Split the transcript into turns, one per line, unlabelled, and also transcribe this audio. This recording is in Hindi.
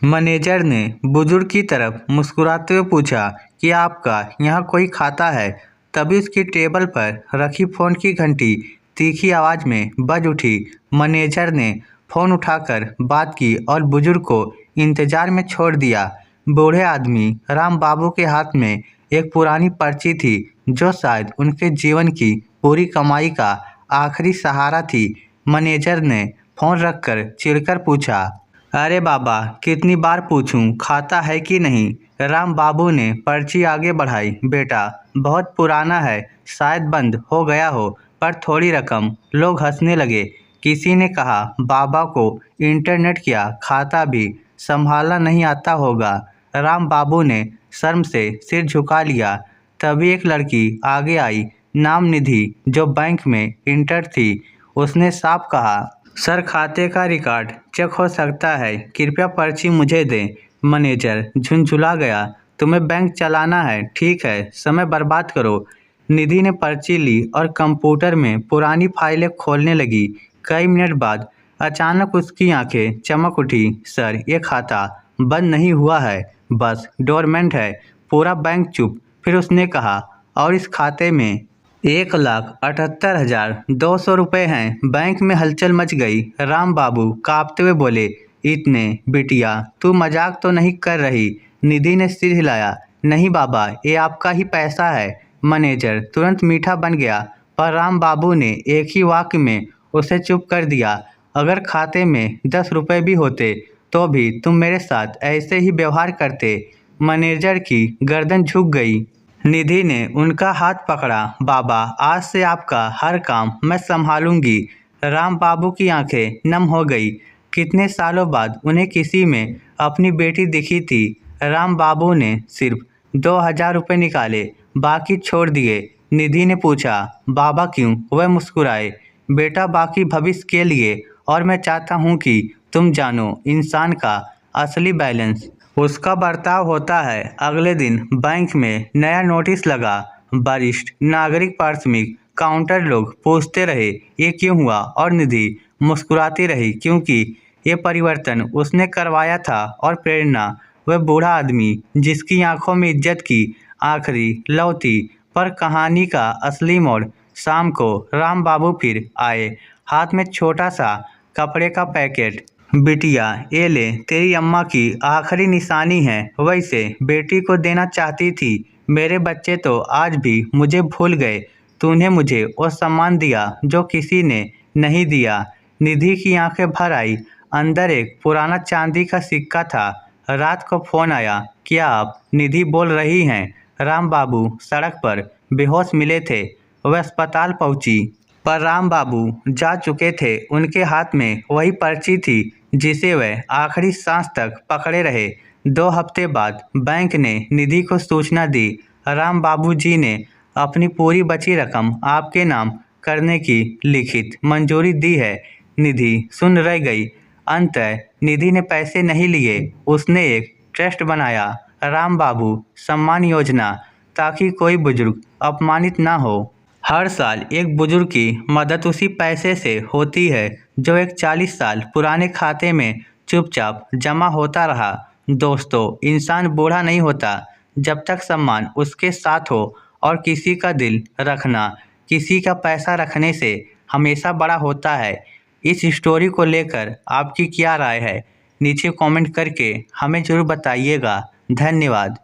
मैनेजर ने बुजुर्ग की तरफ मुस्कुराते हुए पूछा कि आपका यहाँ कोई खाता है। तभी उसकी टेबल पर रखी फोन की घंटी तीखी आवाज में बज उठी। मैनेजर ने फोन उठाकर बात की और बुजुर्ग को इंतजार में छोड़ दिया। बूढ़े आदमी राम बाबू के हाथ में एक पुरानी पर्ची थी जो शायद उनके जीवन की पूरी कमाई का आखिरी सहारा थी। मैनेजर ने फोन रखकर चिढ़कर पूछा, अरे बाबा, कितनी बार पूछूं खाता है कि नहीं। राम बाबू ने पर्ची आगे बढ़ाई। बेटा, बहुत पुराना है, शायद बंद हो गया हो, पर थोड़ी रकम। लोग हंसने लगे। किसी ने कहा, बाबा को इंटरनेट क्या खाता भी संभालना नहीं आता होगा। राम बाबू ने शर्म से सिर झुका लिया। तभी एक लड़की आगे आई, नाम निधि, जो बैंक में इंटर थी। उसने साफ कहा, सर, खाते का रिकॉर्ड चेक हो सकता है, कृपया पर्ची मुझे दें। मैनेजर झुंझुला गया, तुम्हें बैंक चलाना है, ठीक है, समय बर्बाद करो। निधि ने पर्ची ली और कंप्यूटर में पुरानी फाइलें खोलने लगी। कई मिनट बाद अचानक उसकी आंखें चमक उठी। सर, ये खाता बंद नहीं हुआ है, बस डोरमेंट है। पूरा बैंक चुप। फिर उसने कहा, और इस खाते में 1,78,200 रुपये हैं। बैंक में हलचल मच गई। राम बाबू कांपते हुए बोले, इतने? बिटिया, तू मजाक तो नहीं कर रही। निधि ने सिर हिलाया, नहीं बाबा, ये आपका ही पैसा है। मैनेजर तुरंत मीठा बन गया, पर राम बाबू ने एक ही वाक्य में उसे चुप कर दिया। अगर खाते में 10 रुपये भी होते तो भी तुम मेरे साथ ऐसे ही व्यवहार करते। मैनेजर की गर्दन झुक गई। निधि ने उनका हाथ पकड़ा, बाबा, आज से आपका हर काम मैं संभालूंगी। राम बाबू की आंखें नम हो गई। कितने सालों बाद उन्हें किसी में अपनी बेटी दिखी थी। राम बाबू ने सिर्फ 2,000 रुपये निकाले, बाकी छोड़ दिए। निधि ने पूछा, बाबा क्यों? वह मुस्कुराए, बेटा, बाकी भविष्य के लिए, और मैं चाहता हूँ कि तुम जानो इंसान का असली बैलेंस उसका बर्ताव होता है। अगले दिन बैंक में नया नोटिस लगा, वरिष्ठ नागरिक प्राथमिक काउंटर। लोग पूछते रहे, ये क्यों हुआ, और निधि मुस्कुराती रही, क्योंकि ये परिवर्तन उसने करवाया था। और प्रेरणा, वह बूढ़ा आदमी जिसकी आंखों में इज्जत की आखिरी लौ थी। पर कहानी का असली मोड़। शाम को राम बाबू फिर आए, हाथ में छोटा सा कपड़े का पैकेट। बिटिया, ये ले, तेरी अम्मा की आखिरी निशानी है। वैसे बेटी को देना चाहती थी। मेरे बच्चे तो आज भी मुझे भूल गए। तूने मुझे वो सम्मान दिया जो किसी ने नहीं दिया। निधि की आंखें भर आई। अंदर एक पुराना चांदी का सिक्का था। रात को फोन आया, क्या आप निधि बोल रही हैं? राम बाबू सड़क पर बेहोश मिले थे। वह अस्पताल पहुंची, पर राम बाबू जा चुके थे। उनके हाथ में वही पर्ची थी जिसे वह आखिरी सांस तक पकड़े रहे। 2 हफ्ते बाद बैंक ने निधि को सूचना दी, राम बाबू जी ने अपनी पूरी बची रकम आपके नाम करने की लिखित मंजूरी दी है। निधि सुन रह गई। अंततः निधि ने पैसे नहीं लिए, उसने एक ट्रस्ट बनाया, राम बाबू सम्मान योजना, ताकि कोई बुजुर्ग अपमानित ना हो। हर साल एक बुजुर्ग की मदद उसी पैसे से होती है जो एक 40 साल पुराने खाते में चुपचाप जमा होता रहा। दोस्तों, इंसान बूढ़ा नहीं होता जब तक सम्मान उसके साथ हो, और किसी का दिल रखना किसी का पैसा रखने से हमेशा बड़ा होता है। इस स्टोरी को लेकर आपकी क्या राय है? नीचे कमेंट करके हमें ज़रूर बताइएगा। धन्यवाद।